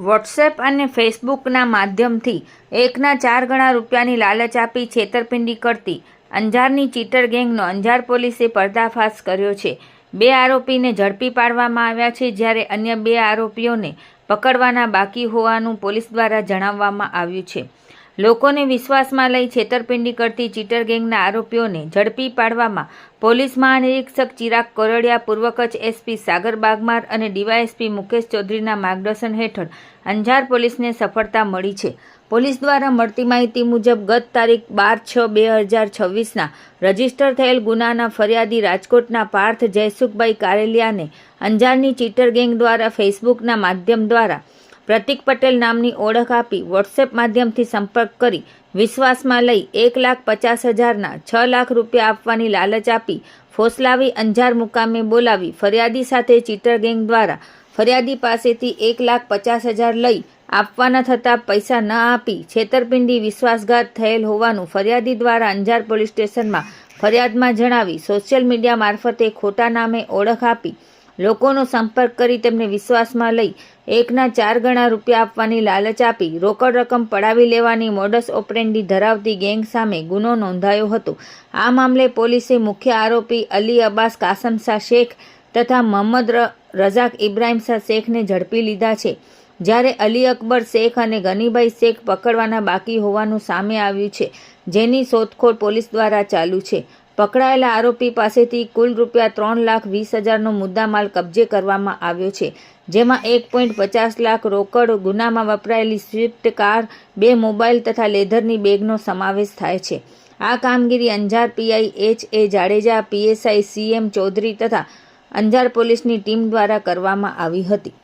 WhatsApp અને ફેસબુકના માધ્યમથી 1.4 ગણા રૂપિયાની લાલચ આપી છેતરપિંડી કરતી અંજારની ચીટર ગેંગનો અંજાર પોલીસે પર્દાફાશ કર્યો છે। 2 આરોપીને ઝડપી પાડવામાં આવ્યા છે, જ્યારે અન્ય 2 આરોપીઓને પકડવાના બાકી હોવાનું પોલીસ દ્વારા જણાવવામાં આવ્યું છે। લોકોને વિશ્વાસમાં લઈ છેતરપિંડી કરતી ચીટર ગેંગના આરોપીઓને ઝડપી પાડવામાં પોલીસ મહાનિરીક્ષક ચિરાગ કોરડિયા, પૂર્વ કચ્છ એસપી સાગર બાગમાર અને ડીવાયએસપી મુકેશ ચૌધરીના માર્ગદર્શન હેઠળ અંજાર પોલીસને સફળતા મળી છે। પોલીસ દ્વારા મળતી માહિતી મુજબ ગત તારીખ 12/6/2026ના રજીસ્ટર થયેલ ગુનાના ફરિયાદી રાજકોટના પાર્થ જયસુખભાઈ કારેલિયાને અંજારની ચીટર ગેંગ દ્વારા ફેસબુકના માધ્યમ દ્વારા પ્રતિક પટેલ નામની ઓળખ આપી વોટ્સએપ માધ્યમથી સંપર્ક કરી વિશ્વાસમાં લઈ 1,50,000ના 6 લાખ રૂપિયા આપવાની લાલચ આપી ફોસલાવી અંજાર મુકામે બોલાવી ફરિયાદી સાથે ચીટર ગેંગ દ્વારા ફરિયાદી પાસેથી 1,50,000 લઈ આપવાના થતાં પૈસા ન આપી છેતરપિંડી વિશ્વાસઘાત થયેલ હોવાનું ફરિયાદી દ્વારા અંજાર પોલીસ સ્ટેશનમાં ફરિયાદમાં જણાવી સોશિયલ મીડિયા મારફતે ખોટા નામે ઓળખ આપી લોકોનો સંપર્ક કરી તેમને વિશ્વાસમાં લઈ 1.4 ગણા રૂપિયા આપવાની લાલચ આપી રોકડ રકમ પડાવી લેવાની મોડસ ઓપરેન્ડી ધરાવતી ગેંગ સામે ગુનો નોંધાયો હતો। આ મામલે પોલીસે મુખ્ય આરોપી અલી અબ્બાસ કાસમ શાહ શેખ તથા મોહમ્મદ રઝાક ઇબ્રાહિમ શાહ શેખને ઝડપી લીધા છે, જ્યારે અલી અકબર શેખ અને ગનીભાઈ શેખ પકડવાના બાકી હોવાનું સામે આવ્યું છે, જેની શોધખોળ પોલીસ દ્વારા ચાલુ છે। પકડાયેલા આરોપી પાસેથી કુલ રૂપિયા 3,20,000નો મુદ્દામાલ કબજે કરવામાં આવ્યો છે, જેમાં 1.50 લાખ રોકડ, ગુનામાં વપરાયેલી સ્વિફ્ટ કાર, 2 મોબાઈલ તથા લેધરની બેગનો સમાવેશ થાય છે। આ કામગીરી અંજાર પીઆઈ એચ.એ. જાડેજા, પીએસઆઈ સી.એમ. ચૌધરી તથા અંજાર પોલીસની ટીમ દ્વારા કરવામાં આવી હતી।